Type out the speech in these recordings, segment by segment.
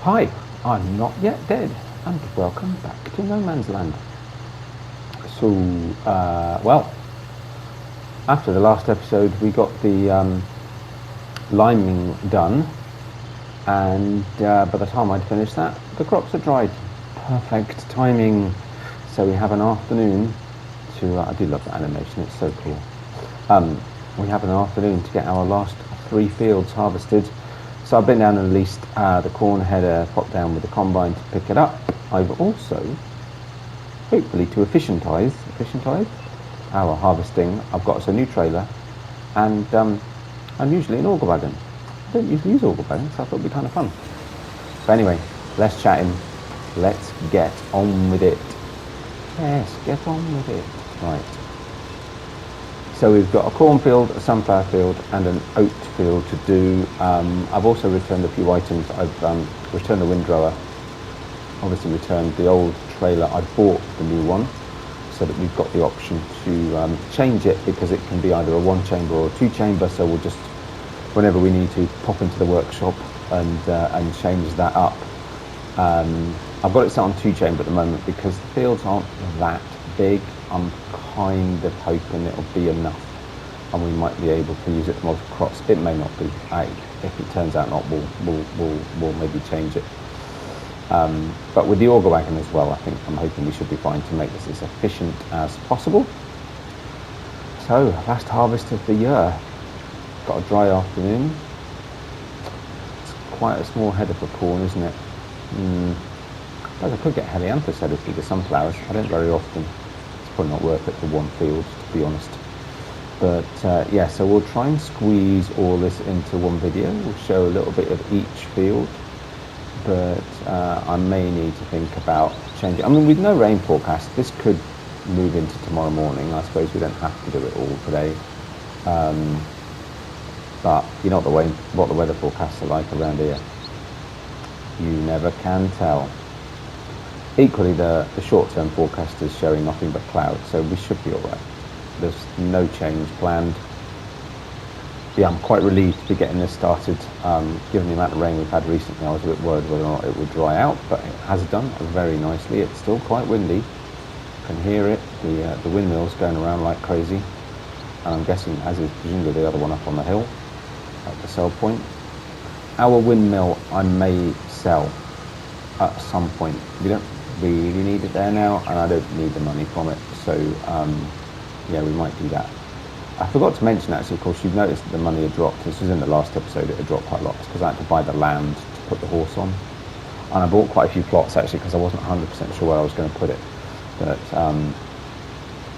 Hi, I'm Not Yet Dead, and welcome back to No Man's Land. So, well, after the last episode, we got the liming done, and by the time I'd finished that, the crops had dried. Perfect timing. So we have an afternoon to, I do love that animation, it's so cool. We have an afternoon to get our last 3 fields harvested. So I've been down and released the corn header, popped down with the combine to pick it up. I've also, hopefully to efficientize our harvesting, I've got us a new trailer, and I'm usually an auger wagon. I don't usually use auger wagons, so I thought it'd be kind of fun. So anyway, less chatting, let's get on with it. Yes, get on with it. Right. So we've got a cornfield, a sunflower field, and an oat field to do. I've also returned a few items. I've returned the windrower, obviously returned the old trailer. I bought the new one so that we've got the option to change it, because it can be either a 1-chamber or a 2-chamber, so we'll just, whenever we need to, pop into the workshop and change that up. I've got it set on 2-chamber at the moment because the fields aren't that big. I'm kind of hoping it'll be enough and we might be able to use it for multiple crops. It may not be. If it turns out not, we'll maybe change it. But with the auger wagon as well, I'm hoping we should be fine to make this as efficient as possible. So, last harvest of the year. Got a dry afternoon. It's quite a small header for corn, isn't it? I could get helianthus headers through the sunflowers. I don't very often. It's probably not worth it for one field, to be honest. But yeah, so we'll try and squeeze all this into one video. We'll show a little bit of each field, but I may need to think about changing. I mean, with no rain forecast, this could move into tomorrow morning. I suppose we don't have to do it all today. But you know what the weather forecasts are like around here. You never can tell. Equally, the short-term forecast is showing nothing but clouds, so we should be all right. There's no change planned. Yeah, I'm quite relieved to be getting this started. Given the amount of rain we've had recently, I was a bit worried whether or not it would dry out, but it has done very nicely. It's still quite windy. You can hear it. The windmill's going around like crazy. And I'm guessing, as is presumably the other one up on the hill, at the sell point. Our windmill I may sell at some point. We don't really need it there now, and I don't need the money from it, so yeah, we might do that. I forgot to mention, actually, of course, you've noticed that the money had dropped. This was in the last episode. It had dropped quite a lot. It's because I had to buy the land to put the horse on, and I bought quite a few plots, actually, because I wasn't 100% sure where I was going to put it, but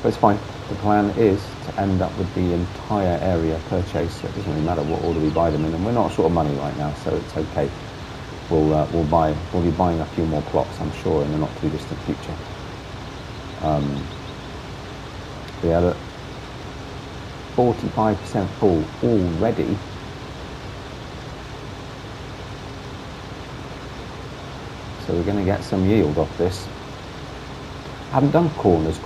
it's fine. The plan is to end up with the entire area purchased, so it doesn't really matter what order we buy them in, and we're not short of money right now, so it's okay. We'll be buying a few more plots, I'm sure, in the not too distant future. Yeah, look, 45% full already. So we're going to get some yield off this. I haven't done corn as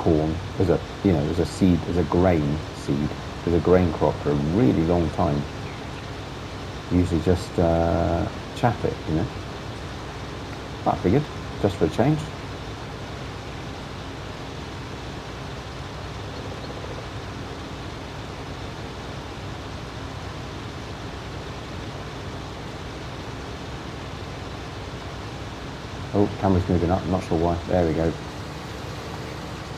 a seed, as a grain seed, as a grain crop for a really long time. Usually just chaff it, you know. But I figured, just for a change. Oh, camera's moving up, I'm not sure why. There we go.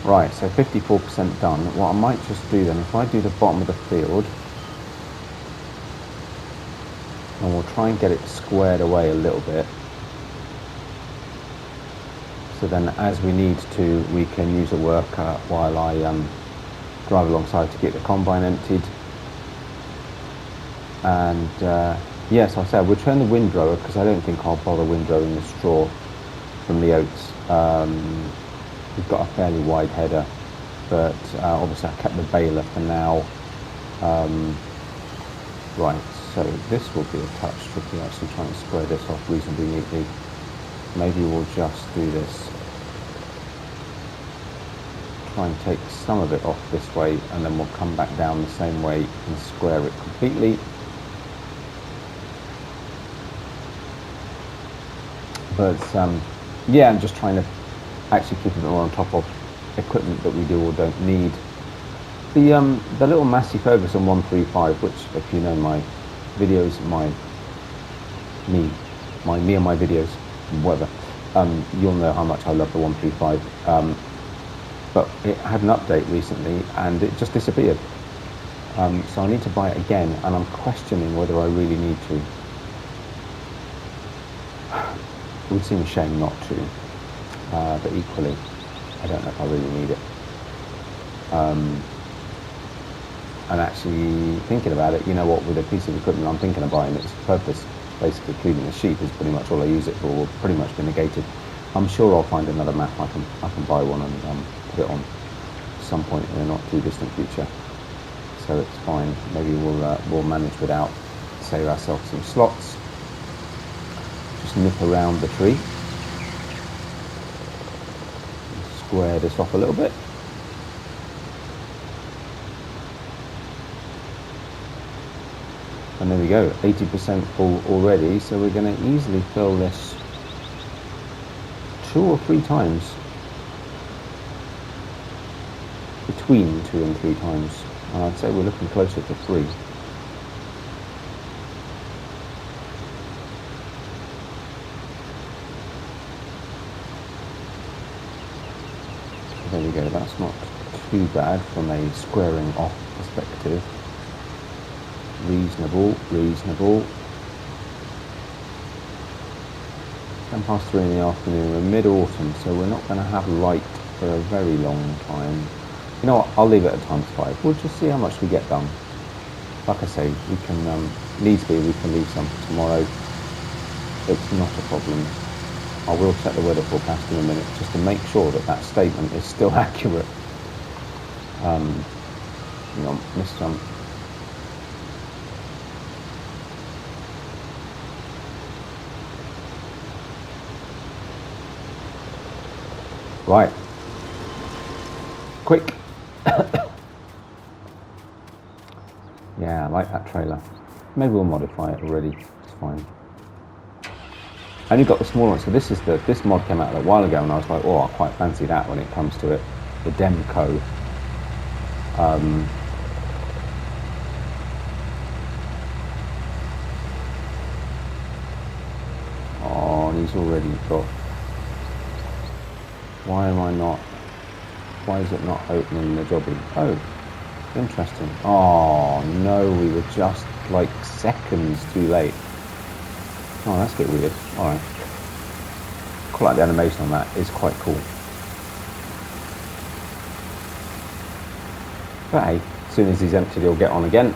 Right, so 54% done. What I might just do then, if I do the bottom of the field, and we'll try and get it squared away a little bit, so then as we need to, we can use a worker while I drive alongside to get the combine emptied. And yes, I said we'll turn the windrower, because I don't think I'll bother windrowing the straw from the oats. We've got a fairly wide header, but obviously I kept the baler for now. Right, so this will be a touch tricky, actually, trying to square this off reasonably neatly. Maybe we'll just do this. Try and take some of it off this way, and then we'll come back down the same way and square it completely. But yeah, I'm just trying to actually keep a bit more on top of equipment that we do or don't need. The little Massey Ferguson 135, which if you know my videos, me and my videos, whatever, you'll know how much I love the 135. But it had an update recently and it just disappeared. So I need to buy it again, and I'm questioning whether I really need to. It would seem a shame not to, but equally, I don't know if I really need it. And actually thinking about it, you know what, with a piece of equipment I'm thinking of buying, its purpose, basically cleaning the sheep, is pretty much all I use it for, will pretty much be negated. I'm sure I'll find another map. I can buy one and put it on some point in a not too distant future. So it's fine. Maybe we'll manage without. Save ourselves some slots. Just nip around the tree. Square this off a little bit. And there we go, 80% full already, so we're going to easily fill this 2 or 3 times. Between 2 and 3 times. And I'd say we're looking closer to 3. So there we go, that's not too bad from a squaring off perspective. Reasonable. 3:10 in the afternoon, we're mid-autumn, so we're not going to have light for a very long time. You know what, I'll leave it at ×5. We'll just see how much we get done. Like I say, we can, needs be, we can leave some for tomorrow. It's not a problem. I will check the weather forecast in a minute, just to make sure that that statement is still accurate. You know, missed some. Right. Quick. Yeah, I like that trailer. Maybe we'll modify it already. It's fine. I only got the small one, so this mod came out a while ago, and I was like, oh, I quite fancy that when it comes to it. The Demco. Oh, and he's already got. Why is it not opening the jobby? Oh, interesting. Oh no, we were just like seconds too late. Oh, that's a bit weird. Alright. Quite like the animation on that, it's quite cool. But hey, as soon as he's emptied, he'll get on again.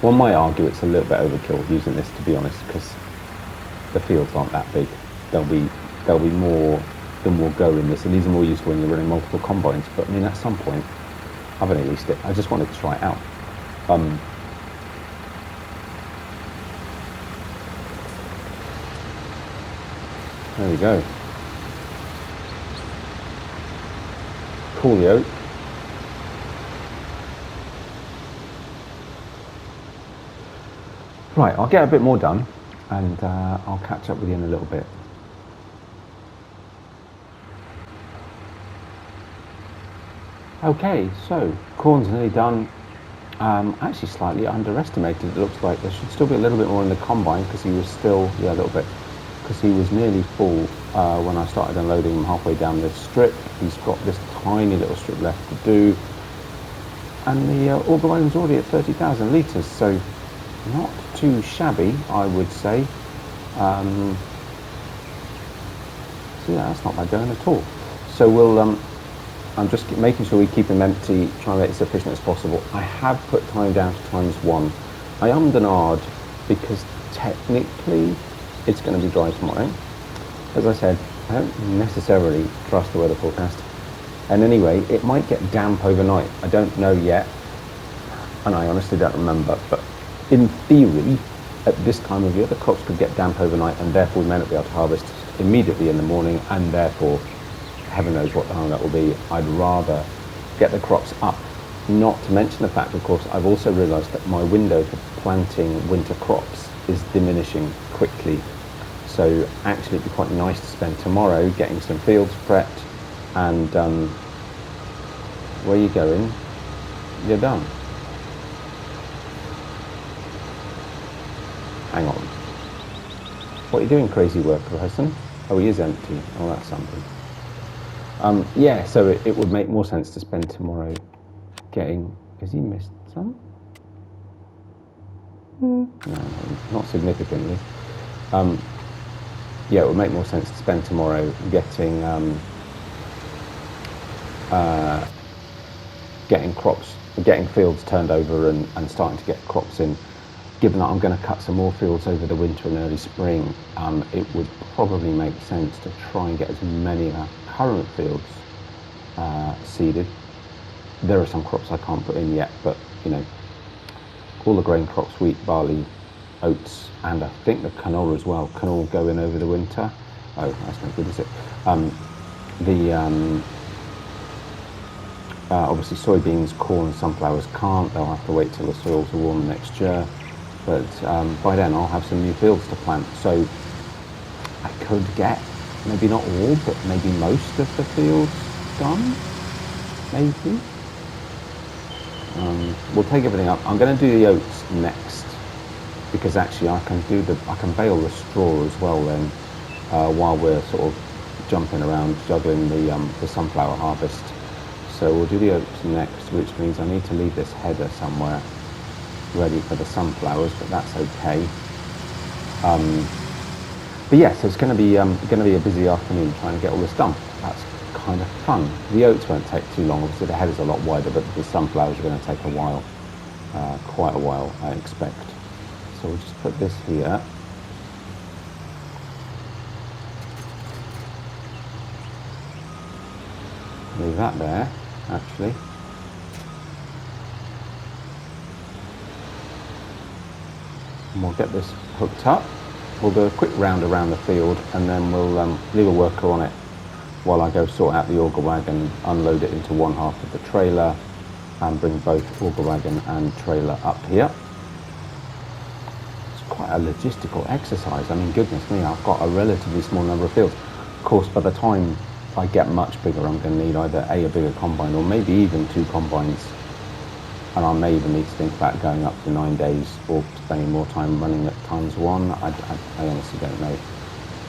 One might argue it's a little bit overkill using this, to be honest, because the fields aren't that big. There'll be more than will go in this, and these are more useful when you're running multiple combines. But I mean, at some point, I've only leased it. I just wanted to try it out. There we go. Coolio. Right, I'll get a bit more done, and I'll catch up with you in a little bit. Okay, so corn's nearly done. Actually slightly underestimated. It looks like there should still be a little bit more in the combine, because he was still, yeah, a little bit, because he was nearly full when I started unloading him halfway down this strip. He's got this tiny little strip left to do, and the auger line was already at 30,000 litres, so not too shabby, I would say. So yeah, that's not bad going at all. So we'll I'm just making sure we keep him empty, try and make it as efficient as possible. I have put time down to ×1. I ummed and ahed because technically it's going to be dry tomorrow. As I said, I don't necessarily trust the weather forecast. And anyway, it might get damp overnight. I don't know yet, and I honestly don't remember, but in theory, at this time of year, the crops could get damp overnight, and therefore we may not be able to harvest immediately in the morning, and therefore heaven knows what the hell that will be. I'd rather get the crops up. Not to mention the fact, of course, I've also realised that my window for planting winter crops is diminishing quickly. So actually it'd be quite nice to spend tomorrow getting some fields prepped. And where are you going? You're done. Hang on. What are you doing, crazy worker person? Oh, he is empty. Oh, that's something. Yeah, so it would make more sense to spend tomorrow getting... Has he missed some? No, not significantly. Yeah, it would make more sense to spend tomorrow getting getting fields turned over and starting to get crops in. Given that I'm going to cut some more fields over the winter and early spring, it would probably make sense to try and get as many of our current fields seeded. There are some crops I can't put in yet, but you know, all the grain crops, wheat, barley, oats, and I think the canola as well, can all go in over the winter. Oh, that's no good, is it? Obviously soybeans, corn, sunflowers can't. They'll have to wait till the soils are warm next year. But by then I'll have some new fields to plant. So I could get, maybe not all, but maybe most of the fields done, maybe. We'll take everything up. I'm going to do the oats next, because actually I can bale the straw as well then, while we're sort of jumping around juggling the sunflower harvest. So we'll do the oats next, which means I need to leave this header somewhere ready for the sunflowers, but that's okay. But yeah, so it's going to be a busy afternoon trying to get all this done. That's kind of fun. The oats won't take too long. Obviously the header's a lot wider, but the sunflowers are going to take a while, quite a while, I expect. So we'll just put this here. Leave that there, actually. And we'll get this hooked up. We'll do a quick round around the field, and then we'll leave a worker on it while I go sort out the auger wagon, unload it into one half of the trailer, and bring both auger wagon and trailer up here. It's quite a logistical exercise. I mean, goodness me, I've got a relatively small number of fields. Of course, by the time I get much bigger, I'm going to need either a bigger combine or maybe even 2 combines. And I may even need to think about going up to 9 days or spending more time running at ×1. I honestly don't know.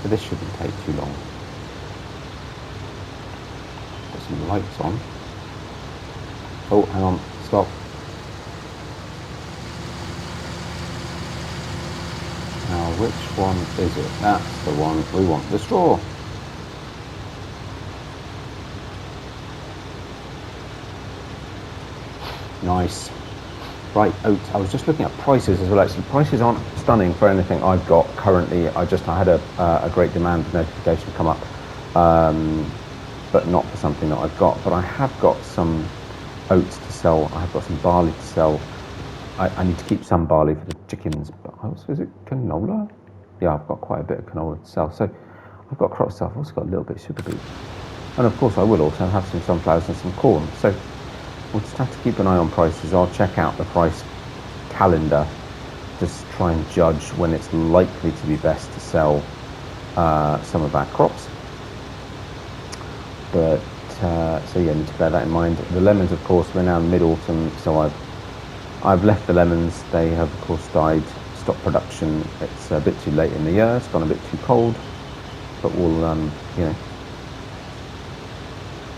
But this shouldn't take too long. Put some lights on. Oh, hang on, stop. Now, which one is it? That's the one we want, the straw. Nice. Right, oats. I was just looking at prices as well. Actually, prices aren't stunning for anything I've got currently. I had a great demand notification come up, but not for something that I've got. But I have got some oats to sell. I have got some barley to sell. I need to keep some barley for the chickens. But also, is it canola? Yeah, I've got quite a bit of canola to sell. So I've got crop stuff. I've also got a little bit of sugar beet, and of course I will also have some sunflowers and some corn. So we'll just have to keep an eye on prices. I'll check out the price calendar, just try and judge when it's likely to be best to sell some of our crops. But so yeah, need to bear that in mind. The lemons, of course, we're now mid-autumn, so I've left the lemons. They have, of course, died, stopped production. It's a bit too late in the year. It's gone a bit too cold, but we'll you know,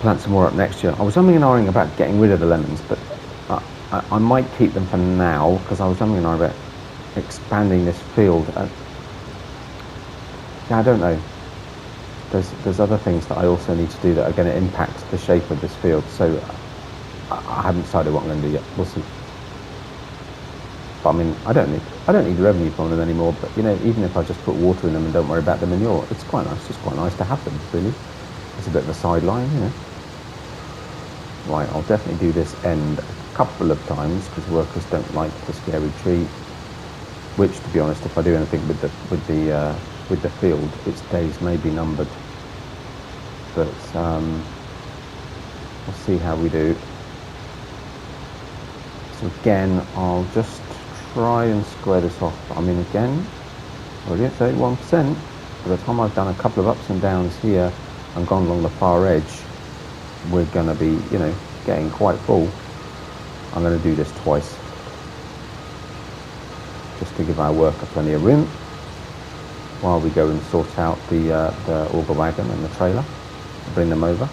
plant some more up next year. I was umming and ahhing about getting rid of the lemons, but I might keep them for now, because I was umming and ahhing about expanding this field. Yeah, I don't know. There's other things that I also need to do that are going to impact the shape of this field, so I haven't decided what I'm going to do yet. We'll see. But I mean, I don't need revenue from them anymore, but you know, even if I just put water in them and don't worry about the manure, it's quite nice. It's quite nice to have them, really. It's a bit of a sideline, you know. Right, I'll definitely do this end a couple of times, because workers don't like the scary tree. Which, to be honest, if I do anything with the field, its days may be numbered. But we'll see how we do. So again, I'll just try and square this off. I mean, again, already at 31%. By the time I've done a couple of ups and downs here and gone along the far edge, we're going to be, you know, getting quite full. I'm going to do this twice, just to give our worker plenty of room while we go and sort out the auger wagon and the trailer, bring them over.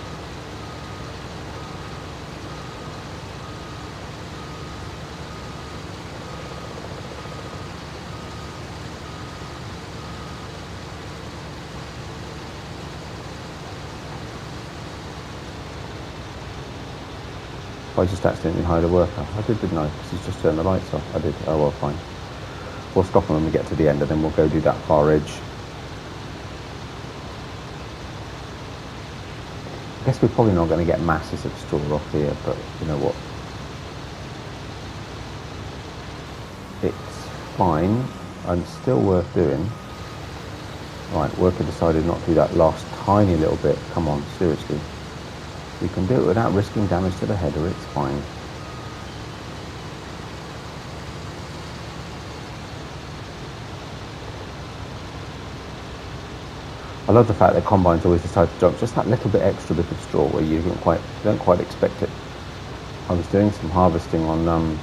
I just accidentally hired a worker. I did, didn't I? Because he's just turned the lights off. I did. Oh well, fine. We'll stop him when we get to the end, and then we'll go do that far edge. I guess we're probably not going to get masses of straw off here, but you know what? It's fine and still worth doing. Right, worker decided not to do that last tiny little bit. Come on, seriously. We can do it without risking damage to the header, it's fine. I love the fact that combines always decide to drop just that little bit extra bit of straw where you don't quite expect it. I was doing some harvesting on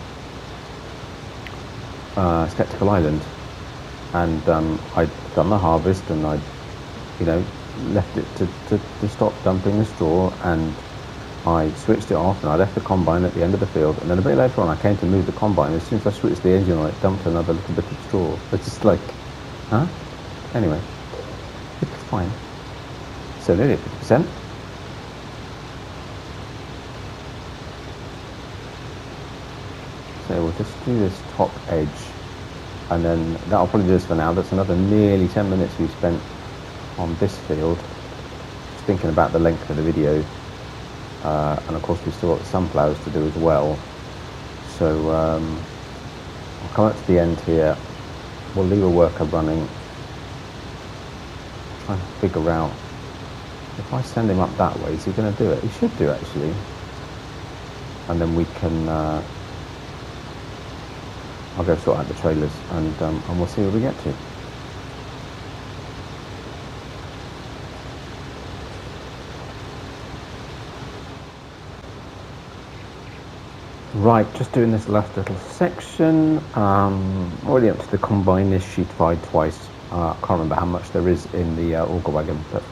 Skeptical Island, and I'd done the harvest and I'd, you know, left it to stop dumping the straw, and I switched it off and I left the combine at the end of the field, and then a bit later on I came to move the combine. As soon as I switched the engine on, it dumped another little bit of straw. It's just like, huh? Anyway, it's fine. So nearly at 50%. So we'll just do this top edge, and then that'll probably do us for now. That's another nearly 10 minutes we've spent on this field, just thinking about the length of the video. And of course we've still got the sunflowers to do as well. So I'll come up to the end here. We'll leave a worker running. Try and figure out, if I send him up that way, is he going to do it? He should do, actually. And then we can, I'll go sort out the trailers, and we'll see where we get to. Right, just doing this last little section. Already up to the combine is sheetified twice. I can't remember how much there is in the auger wagon, but it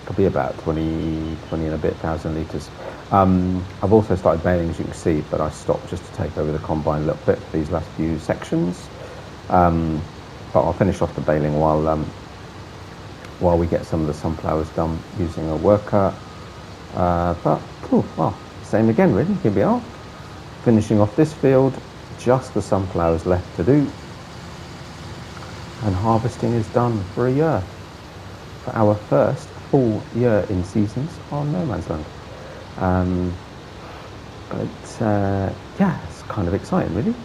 could be about 20 and a bit thousand litres. I've also started baling, as you can see, but I stopped just to take over the combine a little bit for these last few sections. But I'll finish off the baling while we get some of the sunflowers done using a worker. Well, same again really, here we are. Finishing off this field, just the sunflowers left to do, and harvesting is done for a year, for our first full year in seasons on No Man's Land. Yeah, it's kind of exciting really,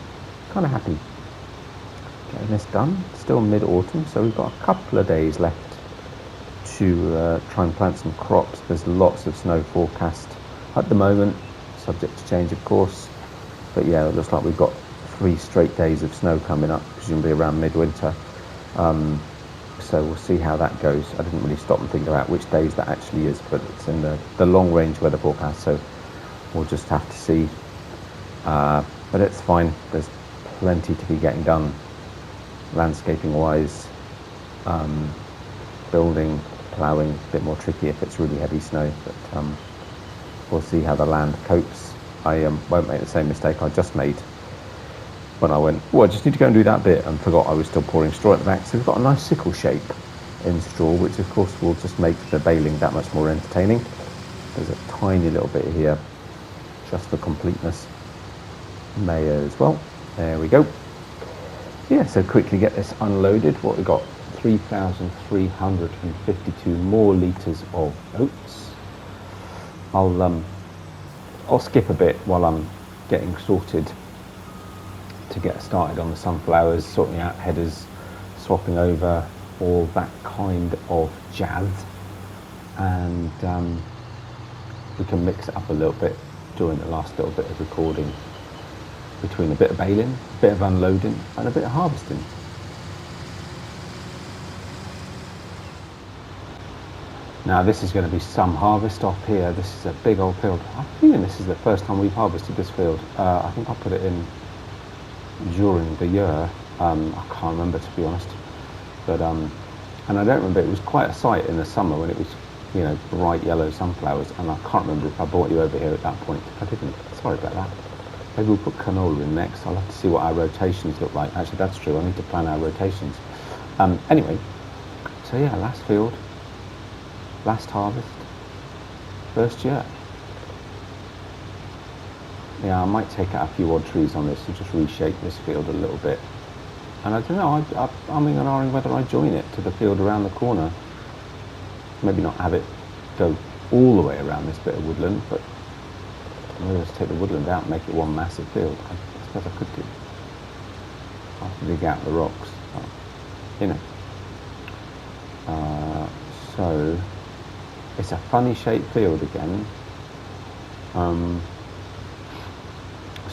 kind of happy getting this done. Still mid-autumn, so we've got a couple of days left to try and plant some crops. There's lots of snow forecast at the moment, subject to change of course. But yeah, it looks like we've got 3 straight days of snow coming up, presumably around midwinter. So we'll see how that goes. I didn't really stop and think about which days that actually is, but it's in the long range weather forecast, so we'll just have to see. But it's fine. There's plenty to be getting done, landscaping wise. Building, ploughing, a bit more tricky if it's really heavy snow, but we'll see how the land copes. I won't make the same mistake I just made when I went, I just need to go and do that bit, and forgot I was still pouring straw at the back. So we've got a nice sickle shape in straw, which of course will just make the baling that much more entertaining. There's a tiny little bit here, just for completeness. May as well. There we go. Yeah, so quickly get this unloaded. What we got? 3,352 more litres of oats. I'll skip a bit while I'm getting sorted to get started on the sunflowers, sorting out headers, swapping over, all that kind of jazz, and we can mix it up a little bit during the last little bit of recording. between a bit of baling, a bit of unloading, and a bit of harvesting. Now this is going to be some harvest off here. This is a big old field. I'm feeling this is the first time we've harvested this field. I think I put it in during the year. I can't remember, to be honest. But and I don't remember. It was quite a sight in the summer when it was, you know, bright yellow sunflowers. And I can't remember if I brought you over here at that point. If I didn't, sorry about that. Maybe we'll put canola in next. I'll have to see what our rotations look like. Actually, that's true. I need to plan our rotations. Anyway, so yeah, last field. Last harvest, first year. Yeah, I might take out a few odd trees on this and just reshape this field a little bit. And I don't know, I'm umming and ahhing whether I join it to the field around the corner. Maybe not have it go all the way around this bit of woodland, but maybe just take the woodland out and make it one massive field. I suppose I could do. I'll have to dig out the rocks, but, you know. So it's a funny shaped field again. So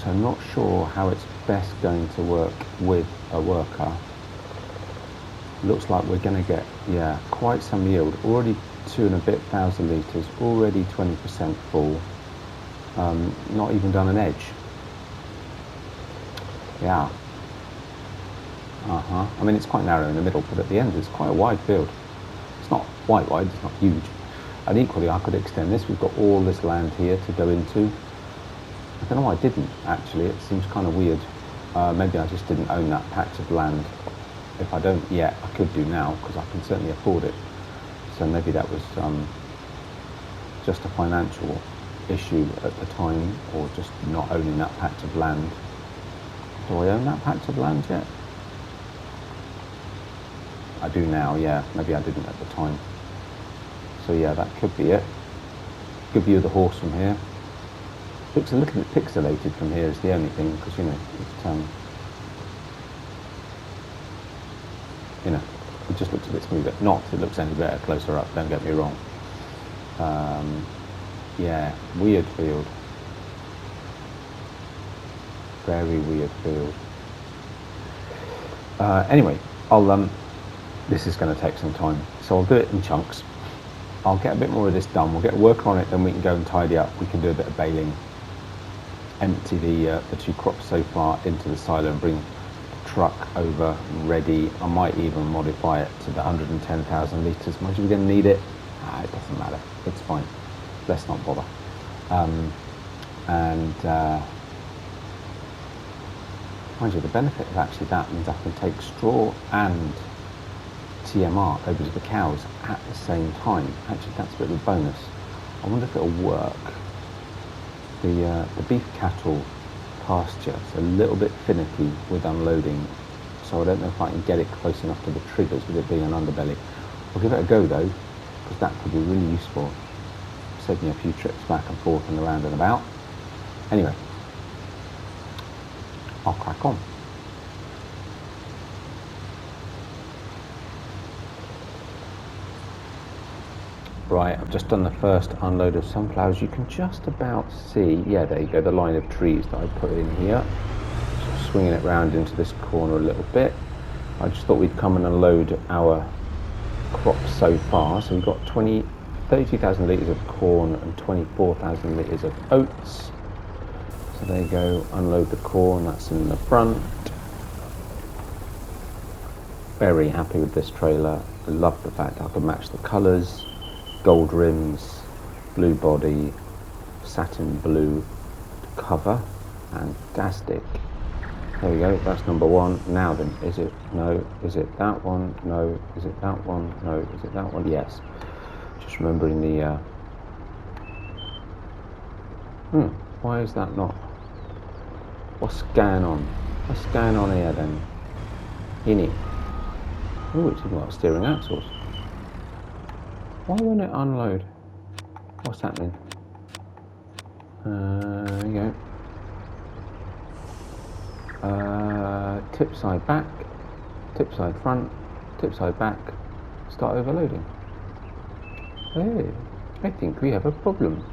I'm not sure how it's best going to work with a worker. Looks like we're going to get, yeah, quite some yield. Already 2 and a bit thousand litres, already 20% full. Not even done an edge. Yeah. I mean, it's quite narrow in the middle, but at the end it's quite a wide field. It's not wide, it's not huge. And equally, I could extend this. We've got all this land here to go into. I don't know why I didn't, actually. It seems kind of weird. Maybe I just didn't own that patch of land. If I don't yet, I could do now, because I can certainly afford it. So maybe that was just a financial issue at the time, or just not owning that patch of land. Do I own that patch of land yet? I do now, yeah. Maybe I didn't at the time. So yeah, that could be it. Good view of the horse from here. Looks a little bit pixelated from here is the only thing, because you know, it just looks a bit smoother. Not it looks any better closer up, don't get me wrong. Yeah, weird field. Very weird field. Anyway, this is going to take some time, so I'll do it in chunks. I'll get a bit more of this done. We'll get work on it, then we can go and tidy up. We can do a bit of baling, empty the 2 crops so far into the silo and bring the truck over ready. I might even modify it to the 110,000 litres. Mind you, we're going to need it. It doesn't matter. It's fine. Let's not bother. Mind you, the benefit of actually that means I can take straw and TMR over to the cows at the same time. Actually, that's a bit of a bonus. I wonder if it'll work. The beef cattle pasture is a little bit finicky with unloading, so I don't know if I can get it close enough to the triggers with it being an underbelly. I'll give it a go though, because that could be really useful. Save me a few trips back and forth and around and about. Anyway, I'll crack on. Right, I've just done the first unload of sunflowers. You can just about see, yeah, there you go, the line of trees that I put in here. So swinging it round into this corner a little bit. I just thought we'd come and unload our crops so far. So we've got 32,000 litres of corn and 24,000 litres of oats. So there you go, unload the corn, that's in the front. Very happy with this trailer. I love the fact I can match the colours. Gold rims, blue body, satin blue cover, fantastic. There we go, that's number 1. Now then, is it? No. Is it that one? No. Is it that one? No. Is it that one? Yes. Just remembering the why is that not? What's going on? What's going on here then? In it. Oh, it's even got steering axles. Why won't it unload? What's happening? There you go. Tip side back, tip side front, tip side back, start overloading. Hey, I think we have a problem.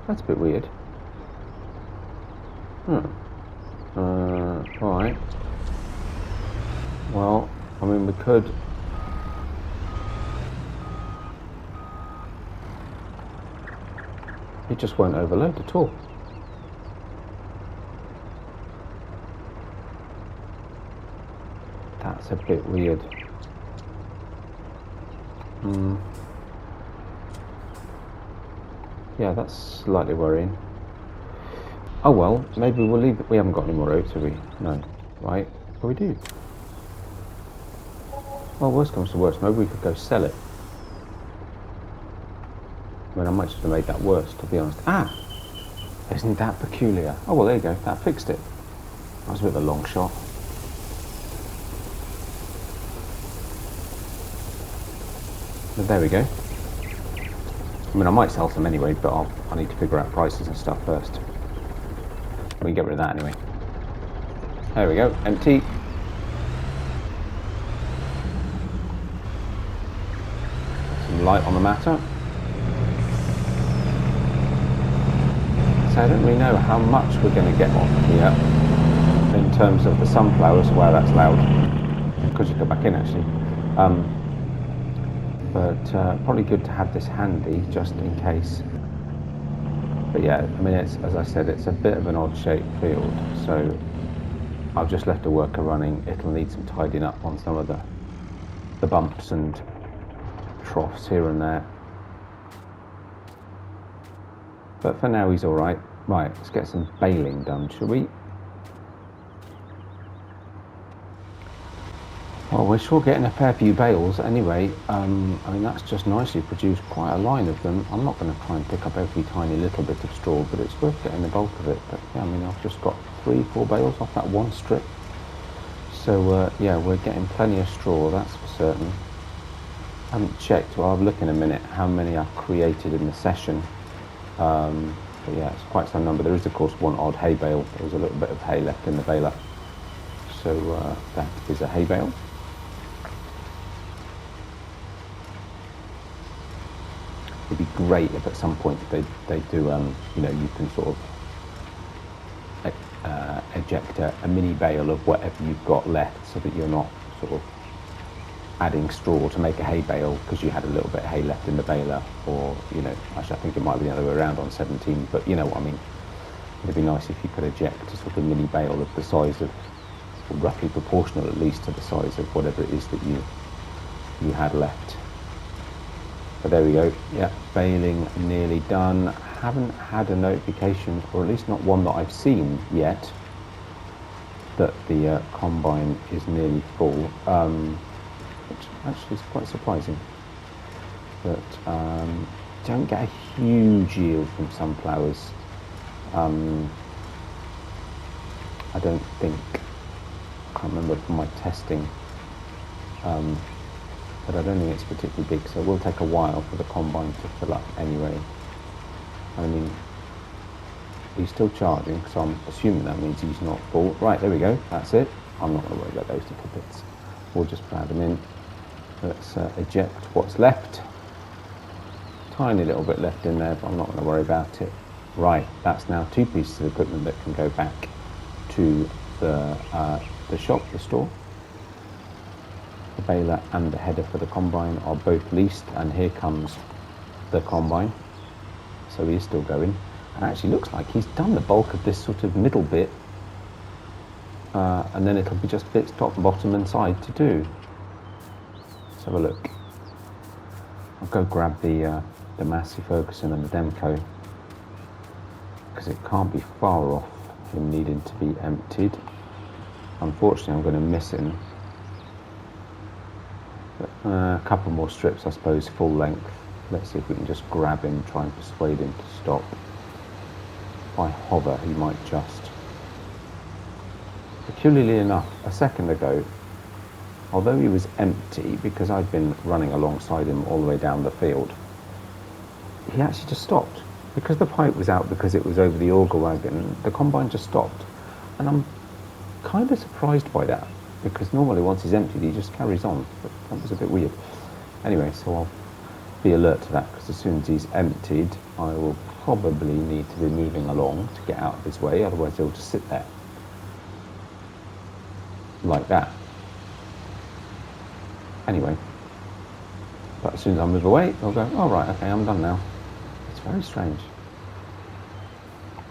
That's a bit weird. Right. Well, I mean, we could... It just won't overload at all. That's a bit weird. Yeah, that's slightly worrying. Oh well, maybe we'll leave it. We haven't got any more oats, have we? No. Right. Well, we do. Well, worst comes to worst, maybe we could go sell it. I mean, I might just have made that worse, to be honest. Ah! Isn't that peculiar? Oh, well, there you go. That fixed it. That was a bit of a long shot. But there we go. I mean, I might sell some anyway, but I need to figure out prices and stuff first. We can get rid of that anyway. There we go. Empty. Some light on the matter. So I don't really know how much we're going to get off here in terms of the sunflowers. Wow, that's loud. Could you go back in actually? But probably good to have this handy just in case. But yeah, I mean, it's, as I said, it's a bit of an odd shaped field, so I've just left a worker running. It'll need some tidying up on some of the bumps and troughs here and there. But for now, he's all right. Right, let's get some baling done, shall we? Well, we're sure getting a fair few bales anyway. I mean, that's just nicely produced, quite a line of them. I'm not going to try and pick up every tiny little bit of straw, but it's worth getting the bulk of it. But yeah, I mean, I've just got 3-4 bales off that one strip. So yeah, we're getting plenty of straw, that's for certain. I haven't checked, well, I'll look in a minute how many I've created in the session. But yeah, it's quite some number. There is, of course, one odd hay bale. There was a little bit of hay left in the baler. So that is a hay bale. It'd be great if at some point they do, you know, you can sort of eject a mini bale of whatever you've got left so that you're not sort of adding straw to make a hay bale because you had a little bit of hay left in the baler, or, you know, actually I think it might be the other way around on 17, but you know what I mean. It'd be nice if you could eject a sort of mini bale of the size of, or roughly proportional at least to the size of whatever it is that you had left. But there we go, yeah, baling nearly done. Haven't had a notification, or at least not one that I've seen yet, that the combine is nearly full, which actually is quite surprising. But don't get a huge yield from sunflowers. I don't think, I can't remember from my testing, but I don't think it's particularly big, so it will take a while for the combine to fill up anyway. I mean, he's still charging, so I'm assuming that means he's not full. Right, there we go, that's it. I'm not going to worry about those little bits. We'll just plough them in. Let's eject what's left. Tiny little bit left in there, but I'm not going to worry about it. Right, that's now 2 pieces of equipment that can go back to the shop, the store. The baler and the header for the combine are both leased, and here comes the combine. So he is still going, and actually looks like he's done the bulk of this sort of middle bit, and then it'll be just bits top, bottom and side to do. Let's have a look. I'll go grab the Massey Ferguson and the Demco, because it can't be far off him needing to be emptied. Unfortunately, I'm going to miss him. But, a couple more strips, I suppose, full length. Let's see if we can just grab him, try and persuade him to stop. If I hover, he might just. Peculiarly enough, a second ago, although he was empty, because I'd been running alongside him all the way down the field, he actually just stopped. Because the pipe was out, because it was over the auger wagon, the combine just stopped. And I'm kind of surprised by that, because normally once he's emptied, he just carries on. But that was a bit weird. Anyway, so I'll be alert to that, because as soon as he's emptied, I will probably need to be moving along to get out of his way, otherwise he'll just sit there. like that. Anyway, but as soon as I move away, I'll go, oh right, okay, I'm done now. It's very strange.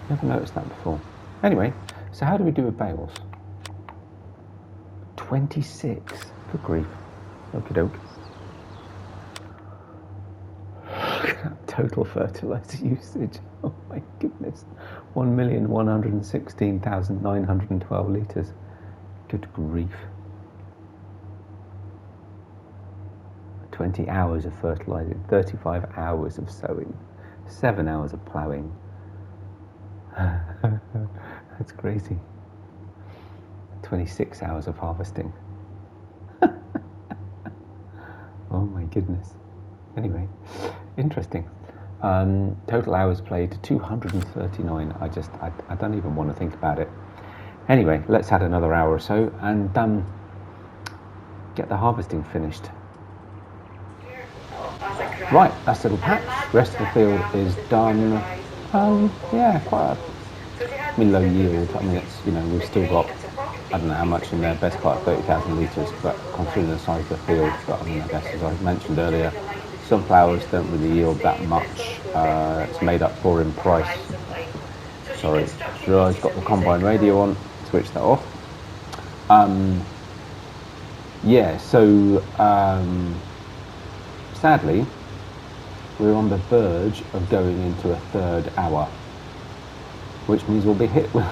Never noticed that before. Anyway, so how do we do with bales? 26. Good grief. Okie doke. Total fertilizer usage. Oh my goodness. 1,116,912 litres. Good grief. 20 hours of fertilising, 35 hours of sowing, 7 hours of ploughing. That's crazy. 26 hours of harvesting. Oh my goodness. Anyway, interesting. Total hours played 239. I don't even want to think about it. Anyway, let's add another hour or so and get the harvesting finished. Right, that's a little patch. Rest of the field is done. Yeah, quite low yield. I mean, it's, we've still got, I don't know how much in there, best part of 30,000 litres, but considering the size of the field, but I mean, I guess as I mentioned earlier, sunflowers don't really yield that much. It's made up for in price. Sorry, I've got the combine radio on, switch that off. Yeah, so sadly, we're on the verge of going into a third hour, which means we'll be hit with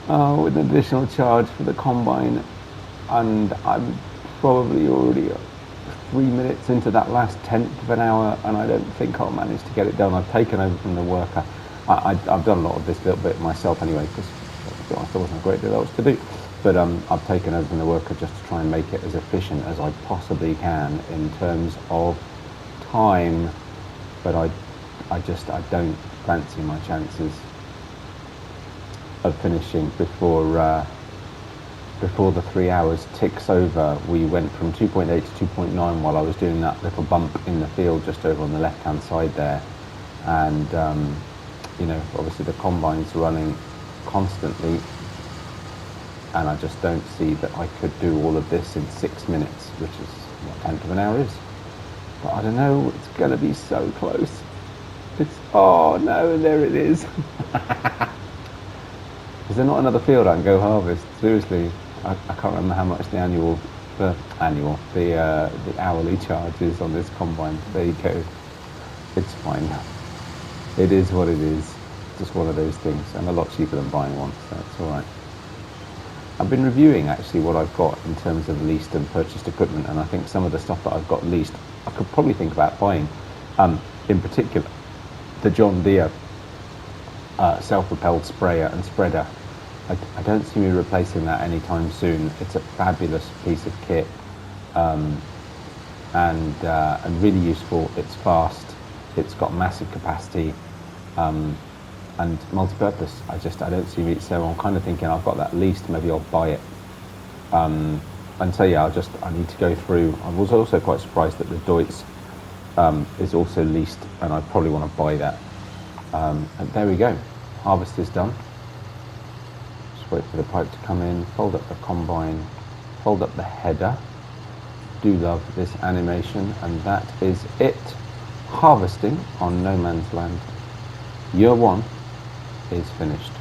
an additional charge for the combine, and I'm probably already 3 minutes into that last 1/10 of an hour, and I don't think I'll manage to get it done. I've taken over from the worker. I've done a lot of this little bit myself anyway, because there wasn't a great deal else to do. But I've taken over from the worker just to try and make it as efficient as I possibly can in terms of time. But I don't fancy my chances of finishing before the 3 hours ticks over. We went from 2.8 to 2.9 while I was doing that little bump in the field just over on the left hand side there, and obviously the combine's running constantly, and I just don't see that I could do all of this in 6 minutes, which is what 1/10 of an hour is. But I don't know, it's gonna be so close. Oh no, there it is. Is there not another field I can go harvest? Seriously, I can't remember how much the hourly charge is on this combine. There you go. It's fine. It is what it is. Just one of those things, and a lot cheaper than buying one, so it's all right. I've been reviewing actually what I've got in terms of leased and purchased equipment, and I think some of the stuff that I've got leased, I could probably think about buying. In particular, the John Deere self-propelled sprayer and spreader. I don't see me replacing that anytime soon. It's a fabulous piece of kit, and really useful. It's fast. It's got massive capacity, and multi-purpose. I don't see me. So I'm kind of thinking I've got that leased. Maybe I'll buy it. And so yeah, I need to go through. I was also quite surprised that the Deutz is also leased, and I probably want to buy that. And there we go. Harvest is done. Just wait for the pipe to come in, fold up the combine, fold up the header. Do love this animation, and that is it. Harvesting on No Man's Land. Year 1 is finished.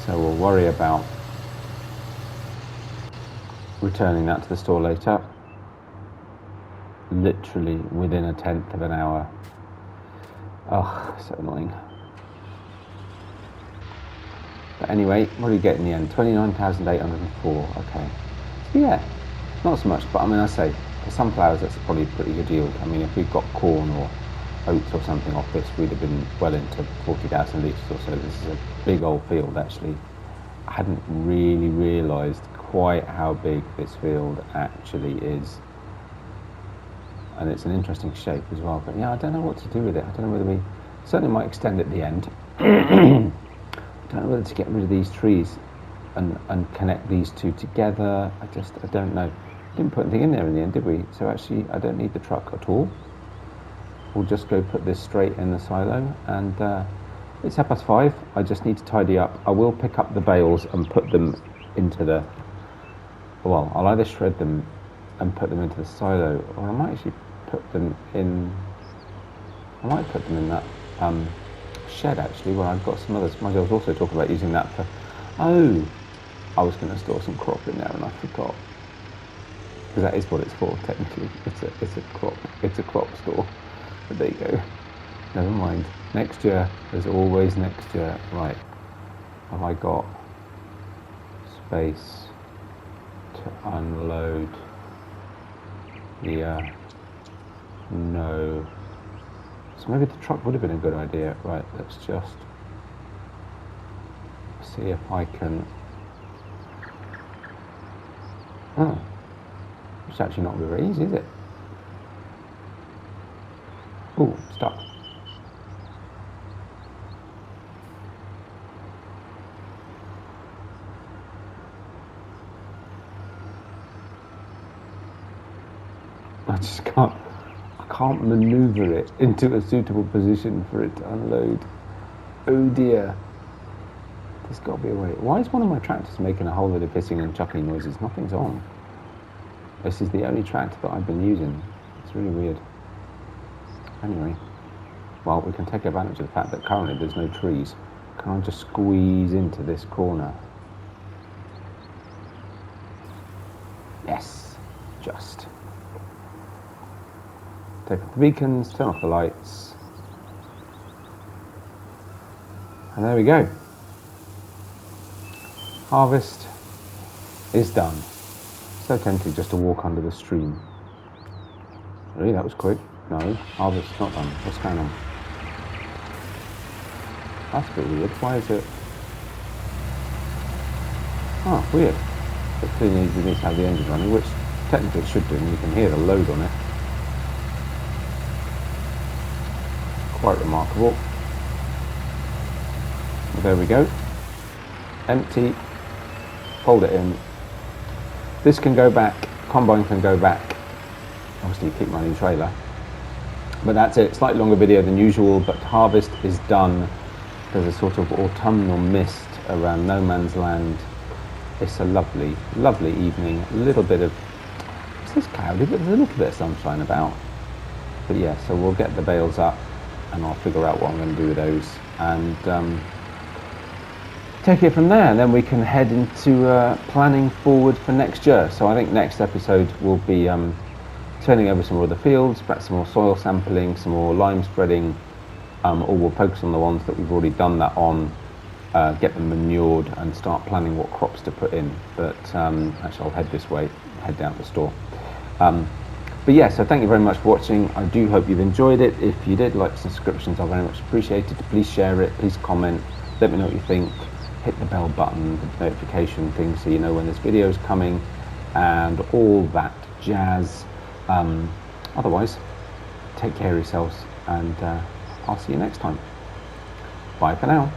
So we'll worry about returning that to the store later. Literally within a 1/10 of an hour. Oh, so annoying. But anyway, what do we get in the end? 29,804. Okay. So yeah, not so much, but I mean, I say for sunflowers that's probably a pretty good yield. I mean, if we've got corn or oats or something off this, we'd have been well into 40,000 litres or so. This is a big old field actually. I hadn't really realised quite how big this field actually is. And it's an interesting shape as well. But yeah, I don't know what to do with it. I don't know whether we certainly might extend at the end. I don't know whether to get rid of these trees and connect these two together. I don't know. Didn't put anything in there in the end, did we? So actually, I don't need the truck at all. We'll just go put this straight in the silo, and It's 5:30. I just need to tidy up. I will pick up the bales and put them into the... Well, I'll either shred them and put them into the silo, or I might actually put them in... I might put them in that shed, actually, where I've got some others. Might as well also talk about using that for... Oh! I was going to store some crop in there and I forgot. Because that is what it's for, technically. It's a crop store. But there you go. Never mind. Next year. There's always next year. Right. Have I got space to unload? Yeah. No. So maybe the truck would have been a good idea. Right, let's just see if I can... Oh. It's actually not very easy, is it? Ooh, stuck. I just can't maneuver it into a suitable position for it to unload. Oh dear. There's got to be a way. Why is one of my tractors making a whole load of hissing and chuckling noises? Nothing's on. This is the only tractor that I've been using. It's really weird. Anyway, well, we can take advantage of the fact that currently there's no trees. Can I just squeeze into this corner? Yes, just. Take off the beacons, turn off the lights. And there we go. Harvest is done. So tempting just to walk under the stream. Really, that was quick. No, harvest's not done. What's going on? That's a bit weird. Why is it? Oh, weird. It clearly needs to have the engine running, which technically it should do, and you can hear the load on it. Quite remarkable. There we go. Empty. Fold it in. This can go back. Combine can go back. Obviously, you keep running trailer. But that's it. Slightly longer video than usual, but harvest is done. There's a sort of autumnal mist around no man's land. It's a lovely, lovely evening. A little bit of... It's this cloudy, but there's a little bit of sunshine about. But yeah, so we'll get the bales up and I'll figure out what I'm going to do with those. And take it from there, and then we can head into planning forward for next year. So I think next episode will be turning over some more of the fields, perhaps some more soil sampling, some more lime spreading, or we'll focus on the ones that we've already done that on, get them manured and start planning what crops to put in. But actually I'll head this way, head down to the store. But yeah, so thank you very much for watching. I do hope you've enjoyed it. If you did, like subscriptions are very much appreciated. Please share it, please comment, let me know what you think. Hit the bell button, the notification thing, so you know when there's videos coming and all that jazz. Otherwise, take care of yourselves, and I'll see you next time. Bye for now.